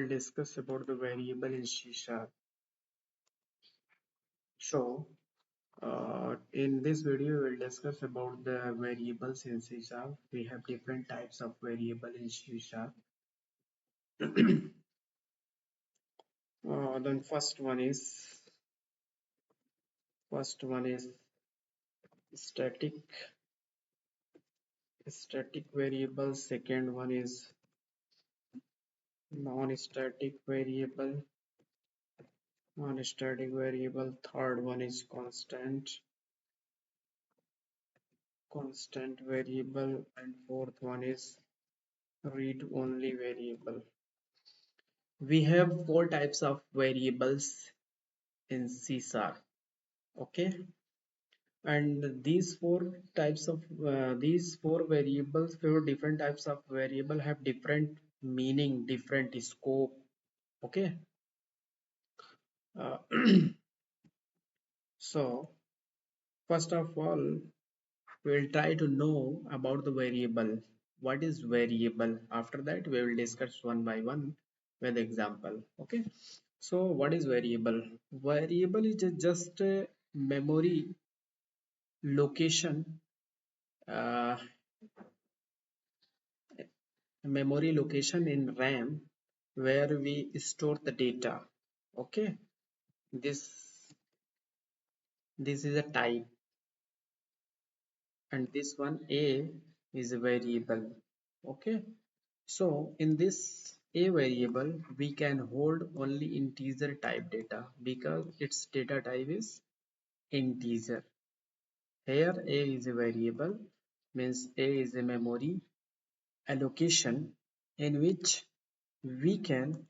will discuss about the variable in C sharp. So, in this video, we will discuss about the variables in C sharp. We have different types of variable in C sharp. Then first one is static static variable. Second one is non-static variable. Non-static variable. Third one is constant variable, and fourth one is read only variable. We have four types of variables in C sharp. Okay, and these four variables, four different types of variable have different meaning, different scope. Okay, uh, so first of all, we'll try to know about the variable. What is variable? After that, we will discuss one by one with example. Okay, so what is variable? Variable is just a location uh, memory location in RAM where we store the data. Okay, this is a type, and this one A is a variable. Okay, so in this A variable we can hold only integer type data because its data type is integer. Here A is a variable, means A is a memory allocation in which we can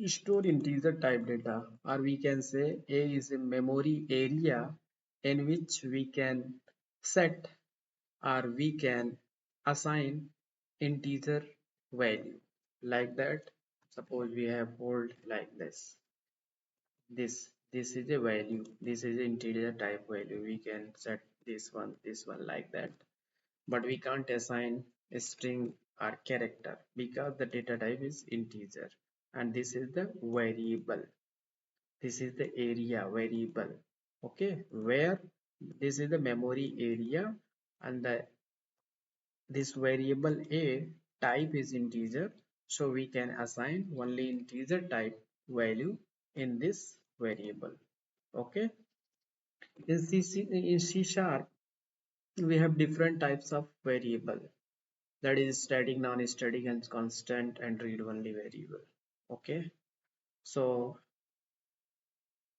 store integer type data, or we can say A is a memory area in which we can set or we can assign integer value. Like that, suppose we have hold like this is a value, this is integer type value, we can set this one like that, but we can't assign a string or character because the data type is integer. And this is the variable, this is the area variable. Okay, where this is the memory area, and this variable A type is integer, so we can assign only integer type value in this variable. Okay, in C sharp we have different types of variable, that is static, non-static, and constant, and read only variable. Okay, so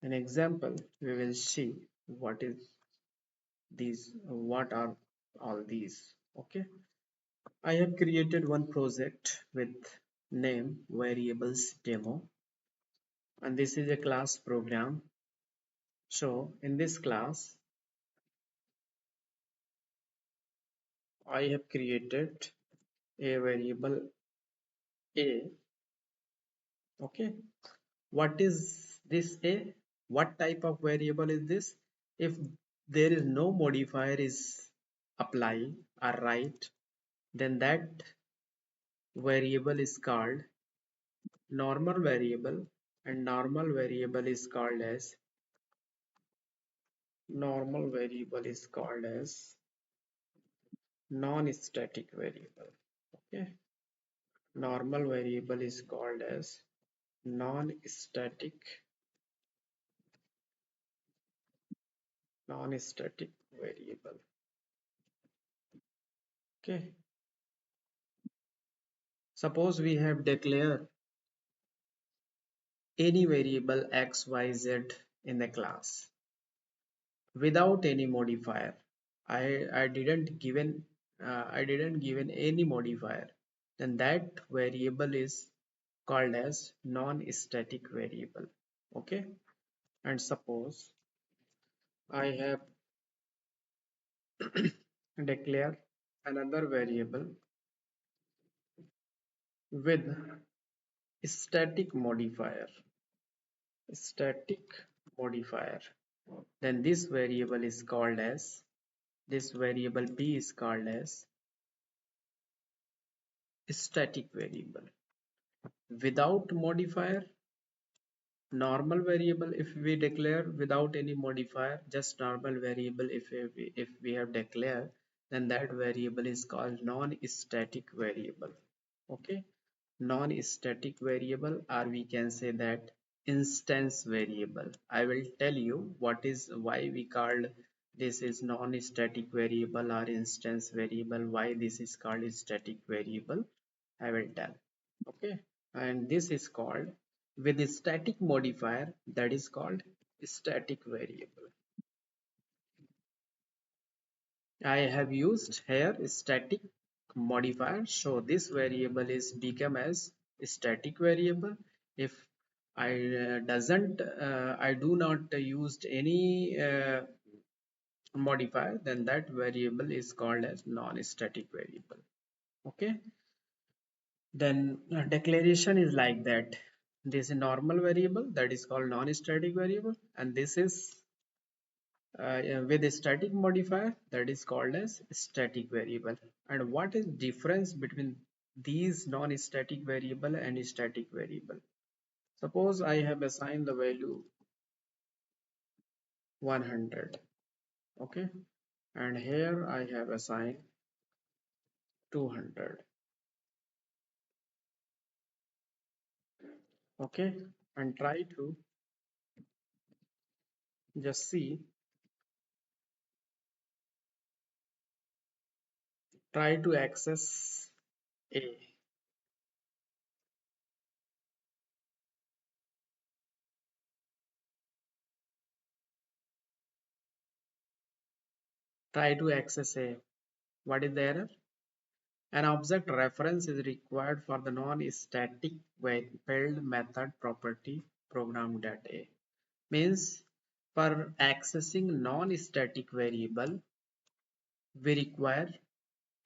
an example we will see what is these, what are all these. Okay, I have created one project with name variables demo, and this is a class program. So in this class I have created a variable A. Okay, what is this A? What type of variable is this? If there is no modifier is apply or write, then that variable is called normal variable, and normal variable is called as non-static variable. Okay, normal variable is called as non-static non-static variable. Okay, suppose we have declared any variable x, y, z in the class without any modifier. I didn't given any modifier. Then that variable is called as non-static variable. Okay, and suppose I have declared another variable with static modifier. Static modifier. Then this variable is called as, this variable b is called as static variable. Without modifier, normal variable, if we declare without any modifier, just normal variable, if we have declared, then that variable is called non-static variable. Okay, non-static variable, or we can say that instance variable. I will tell you what is, why we called this is non-static variable or instance variable, why this is called static variable, I will tell. Okay, and this is called with a static modifier, that is called static variable. I have used here static modifier, so this variable is become as static variable. If I do not used any modifier, then that variable is called as non-static variable. Okay, then declaration is like that. This is a normal variable, that is called non-static variable, and this is with a static modifier, that is called as static variable. And what is difference between these non-static variable and static variable? Suppose I have assigned the value 100, okay, and here I have assigned 200, okay, and try to just see, try to access A, try to access A. What is the error? An object reference is required for the non-static build method property programmed at A. Means for accessing non-static variable, we require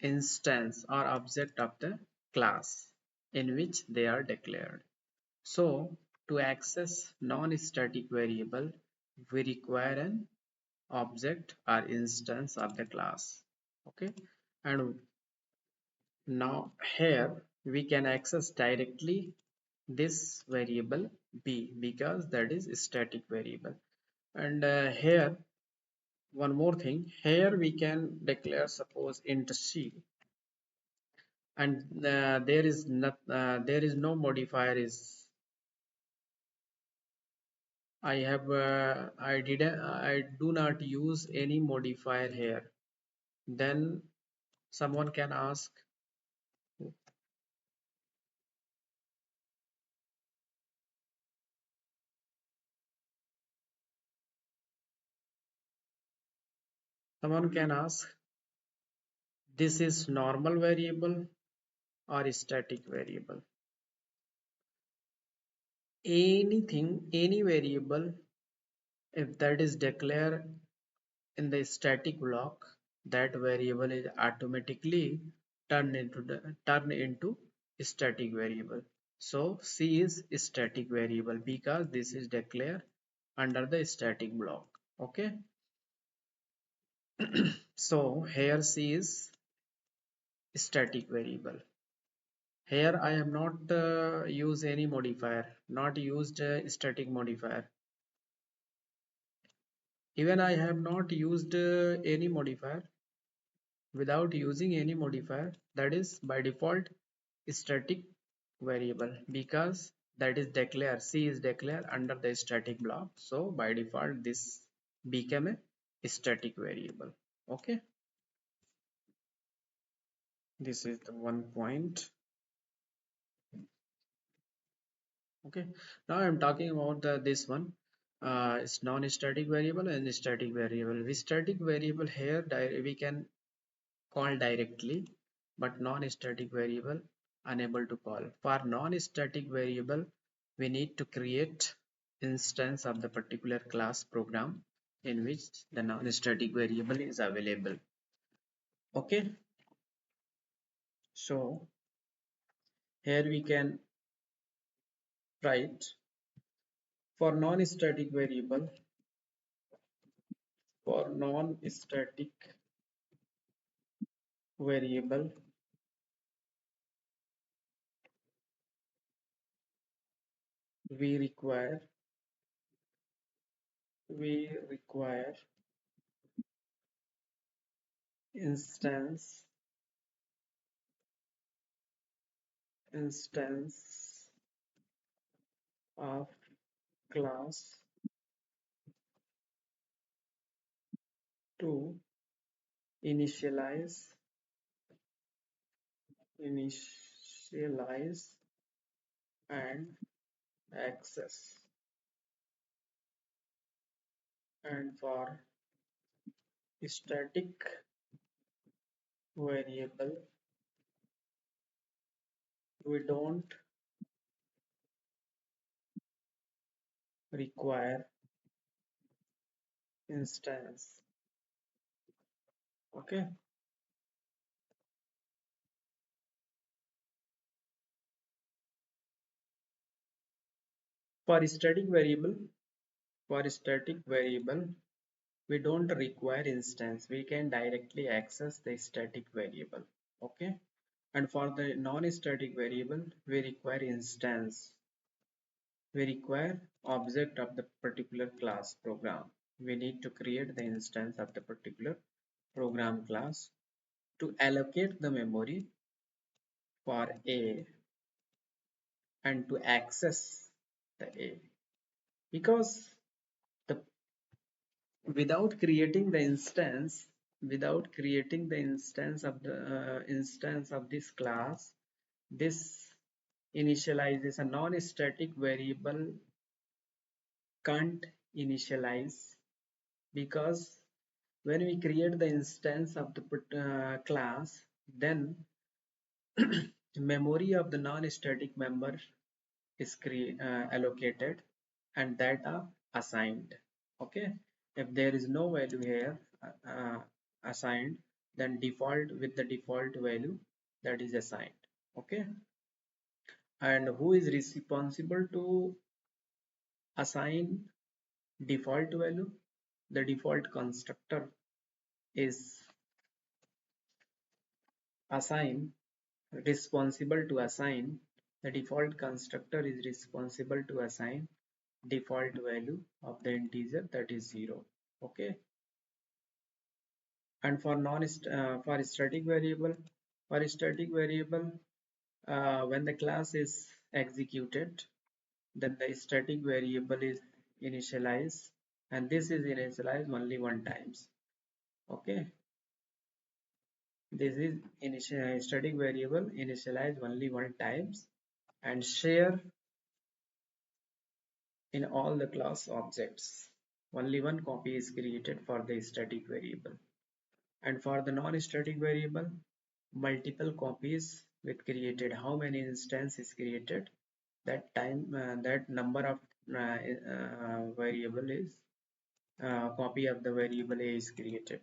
instance or object of the class in which they are declared. So to access non-static variable, we require an object or instance of the class. Okay, and now here we can access directly this variable b because that is static variable. And here one more thing, here we can declare suppose int c, and there is no modifier is, I do not use any modifier here. Then someone can ask, someone can ask, this is normal variable or static variable? Anything, any variable, if that is declared in the static block, that variable is automatically turn into static variable. So C is static variable because this is declared under the static block. Okay, so here C is static variable. Here I have not used any modifier, not used static modifier. Even I have not used any modifier. Without using any modifier, that is by default static variable because that is declared, C is declared under the static block, so by default this became a static variable. Okay, this is the one point. Okay, now I'm talking about this one, it's non-static variable and static variable. With static variable here we can call directly, but non-static variable unable to call. For non-static variable, we need to create instance of the particular class program in which the non-static variable is available. Okay, so here we can write for non-static variable, for non-static variable we require we require instance instance of class to initialize initialize and access, and for static variable we don't require instance. Okay, for static variable we don't require instance, we can directly access the static variable. Okay, and for the non-static variable we require instance, we require object of the particular class program, we need to create the instance of the particular program class to allocate the memory for a and to access the a, because the without creating the instance instance of this class, this initializes a non-static variable can't initialize, because when we create the instance of the class, then memory of the non-static member is allocated and data assigned. Okay, if there is no value here assigned, then default with the default value that is assigned. Okay, and who is responsible to assign default value? The default constructor is assign responsible to assign the default constructor is responsible to assign default value of the integer, that is 0. Okay, and for non for static variable, when the class is executed, then the static variable is initialized, and this is initialized only one times. Okay, this is initial static variable initialized only one times and share in all the class objects. Only one copy is created for the static variable, and for the non-static variable multiple copies with created. How many instance is created, that time that number of variable is copy of the variable a is created.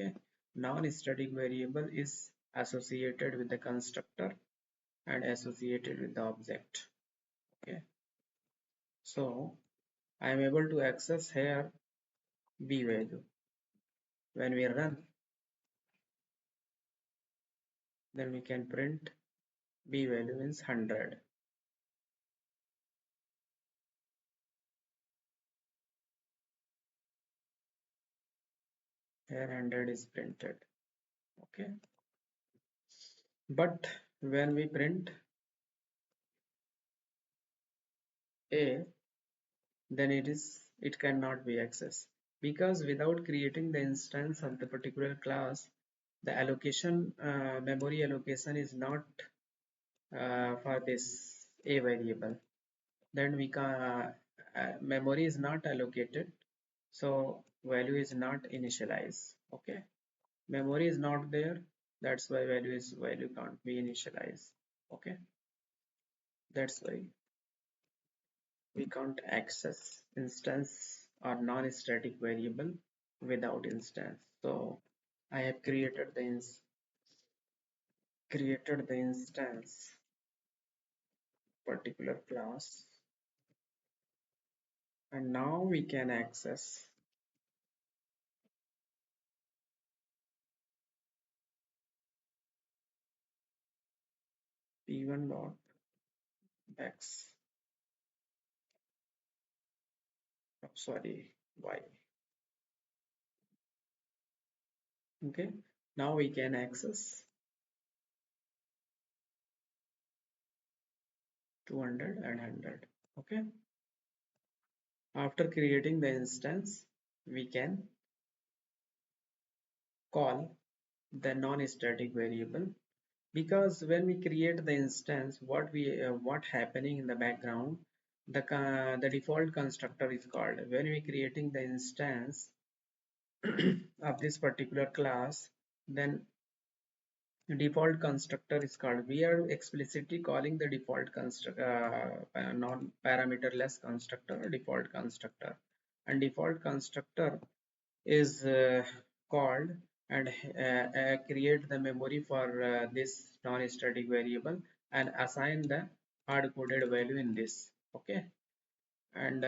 Okay, non-static variable is associated with the constructor and associated with the object. Okay, so I am able to access here b value. When we run, then we can print b value means 100. Here 100 is printed. Okay, but when we print a, then it cannot be accessed, because without creating the instance of the particular class, the allocation memory allocation is not for this a variable, then we can memory is not allocated, so value is not initialized. Okay, memory is not there, that's why value can't be initialized. Okay, that's why we can't access instance or non-static variable without instance. So I have created the instance particular class, and now we can access p1 dot x. sorry, y. Okay, now we can access 200 and 100. Okay, after creating the instance, we can call the non-static variable, because when we create the instance, what happening in the background, the default constructor is called. When we creating the instance of this particular class, then default constructor is called. We are explicitly calling the default constructor, non-parameterless constructor, default constructor, and default constructor is called and create the memory for this non-static variable and assign the hard-coded value in this. Okay, and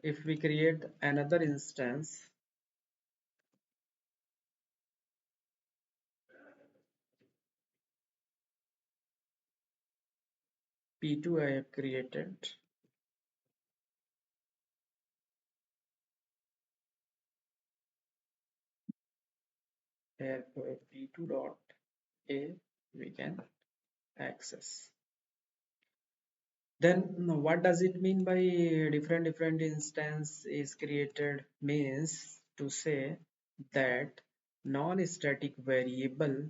if we create another instance, p2 I have created, therefore p2 dot a we can access. Then what does it mean by different instance is created? Means to say that non-static variable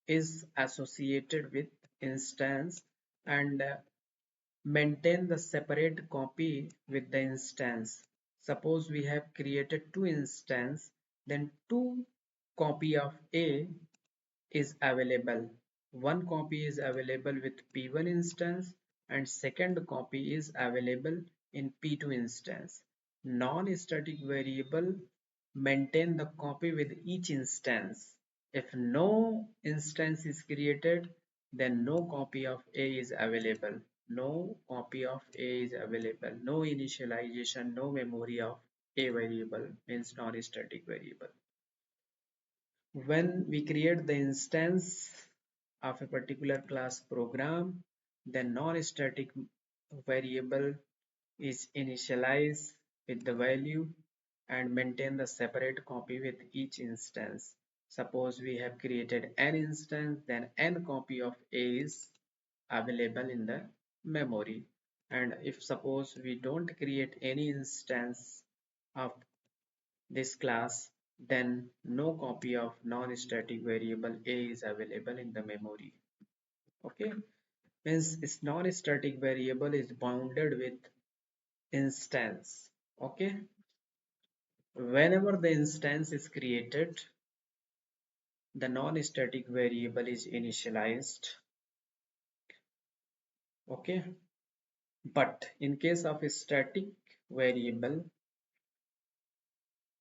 is associated with instance and maintain the separate copy with the instance. Suppose we have created two instance, then two copy of A is available. One copy is available with P1 instance and second copy is available in P2 instance. Non-static variable maintain the copy with each instance. If no instance is created, then no copy of A is available. No copy of A is available. No initialization, no memory of A variable means non-static variable. When we create the instance of a particular class program, the non-static variable is initialized with the value and maintain the separate copy with each instance. Suppose we have created n instance, then n copy of A is available in the memory. And if suppose we don't create any instance of this class, then no copy of non-static variable A is available in the memory. Okay, means its non-static variable is bounded with instance. Okay, whenever the instance is created, the non-static variable is initialized. Okay, but in case of a static variable,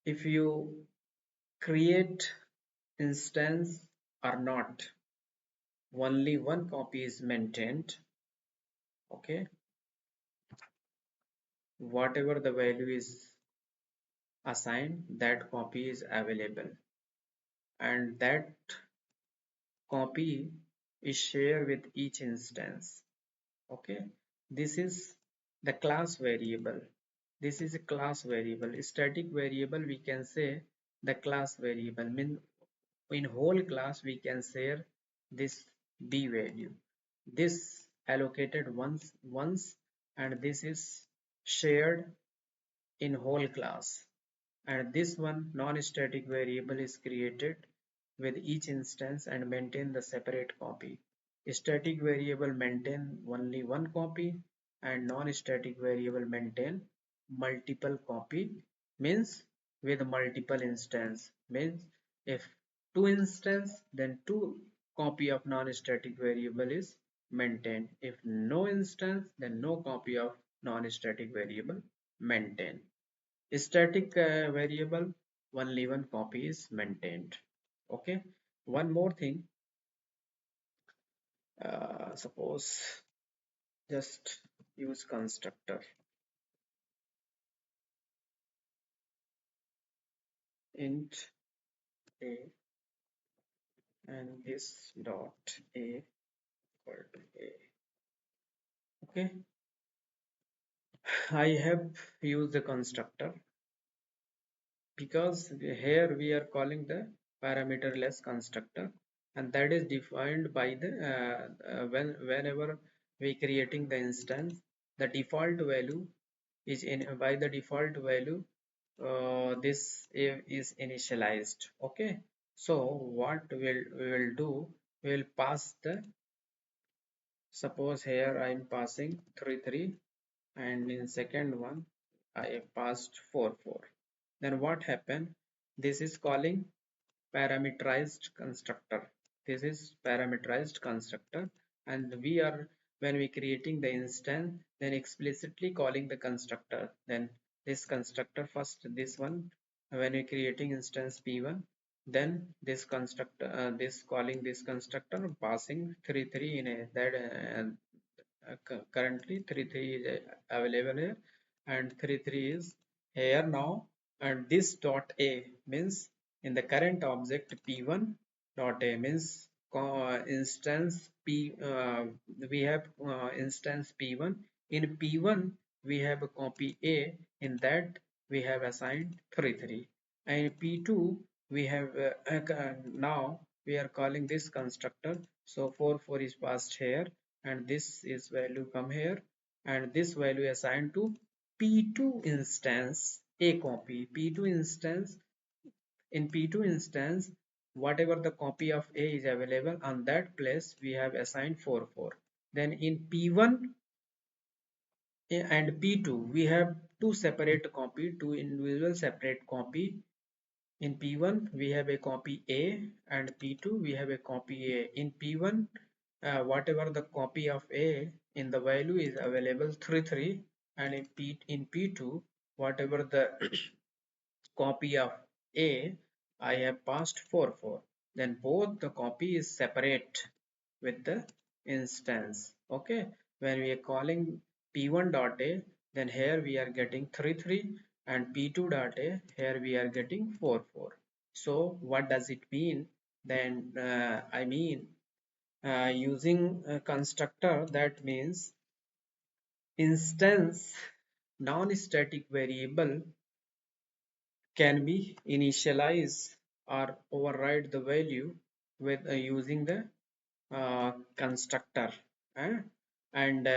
if you create instance or not, only one copy is maintained. Okay, whatever the value is assigned, that copy is available and that copy is shared with each instance. Okay, this is the class variable. This is a class variable. Static variable, we can say the class variable mean in whole class we can share this b value, this allocated once and this is shared in whole class, and this one non-static variable is created with each instance and maintain the separate copy. Static variable maintain only one copy and non-static variable maintain multiple copy, means with multiple instance, means if two instance, then two copy of non-static variable is maintained. If no instance, then no copy of non-static variable maintained. Static variable, only one copy is maintained. Okay, one more thing, suppose just use constructor int a and this dot a equal to a. Okay, I have used the constructor because here we are calling the parameterless constructor, and that is defined by the whenever we creating the instance, the default value is in by the default value this is initialized. Okay, so what we will do, we will pass the, suppose here I am passing 3 3, and in second one I passed 4 4. Then what happened, this is calling parameterized constructor. This is parameterized constructor, and we are, when we creating the instance, then explicitly calling the constructor. Then this constructor first, this one, when we creating instance p1, then this constructor, this calling this constructor, passing 3 3 in a that currently 3 3 is available here, and 3 3 is here now. And this dot a means in the current object p1 dot a means instance p, we have instance p1. In p1 we have a copy a, in that we have assigned 3 3, and p2 we have now we are calling this constructor, so 4 4 is passed here, and this is value come here, and this value assigned to p2 instance a copy p2 instance. In p2 instance, whatever the copy of a is available on that place, we have assigned 4 4. Then in p1 and p2 we have two separate copy, two individual separate copy. In P1 we have a copy A, and P2 we have a copy A. In P1, whatever the copy of A in the value is available 3 3, and in P2 whatever the copy of A I have passed 4 4. Then both the copy is separate with the instance. Okay, when we are calling p1 dot a, then here we are getting 3 3, and p2 dot a, here we are getting 4 4. So what does it mean? Then I mean, using a constructor, that means instance non-static variable can be initialize or override the value with using the constructor, eh? And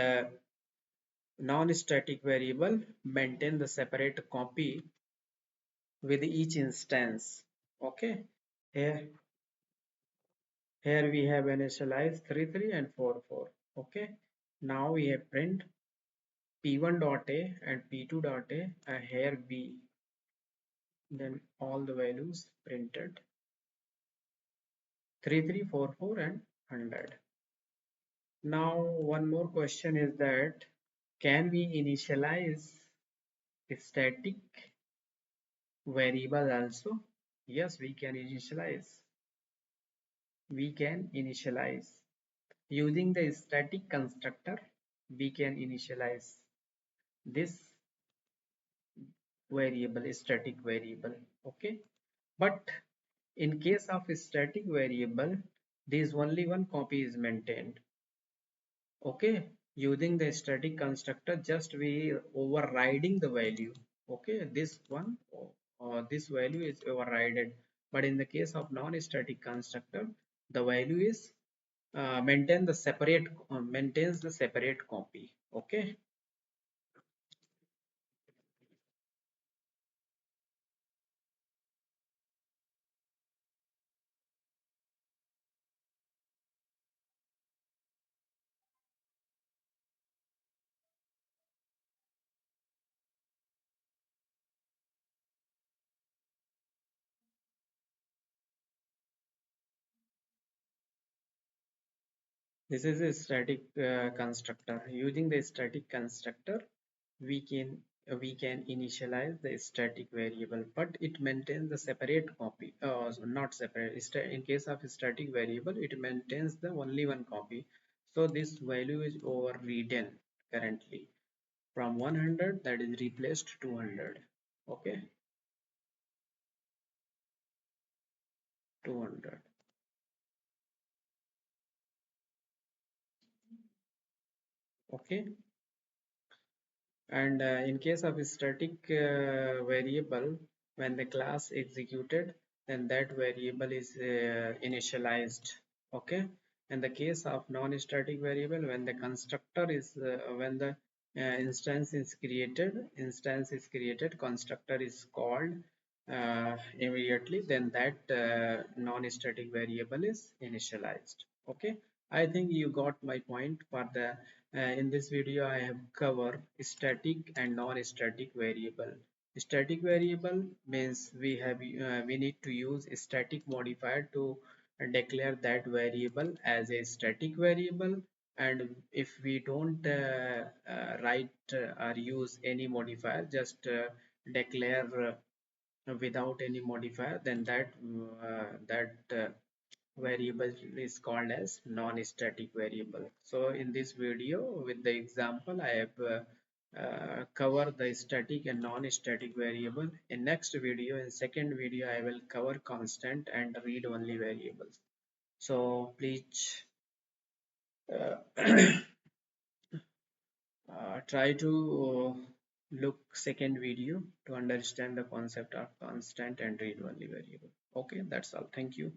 non-static variable maintain the separate copy with each instance. Okay, here we have initialized 3 3 and 4 4. Okay, now we have print p1 dot a and p2 dot a, and here b, then all the values printed 3 3 4 4 and 100. Now one more question is that, can we initialize static variable also? Yes, we can initialize. We can initialize using the static constructor. We can initialize this variable, static variable. Okay, but in case of static variable, there is only one copy is maintained. Okay, using the static constructor, just we overriding the value. Okay, this one, this value is overridden, but in the case of non-static constructor, the value is maintains the separate copy. Okay, this is a static constructor. Using the static constructor, we can we can initialize the static variable, but it maintains the separate copy, so not separate. In case of static variable, it maintains the only one copy, so this value is overridden currently from 100, that is replaced 200. Okay, 200. Okay, And in case of a static variable, when the class executed, then that variable is initialized. Okay. In the case of non-static variable, when the constructor is when the instance is created, constructor is called immediately, then that non-static variable is initialized. Okay. I think you got my point. For the in this video, I have covered static and non-static variable. Static variable means we need to use a static modifier to declare that variable as a static variable. And if we don't write or use any modifier, just declare without any modifier, then that variable is called as non-static variable. So in this video with the example, I have covered the static and non-static variable. In next video, in second video, I will cover constant and read-only variables. So please try to look second video to understand the concept of constant and read-only variable. Okay, that's all. Thank you.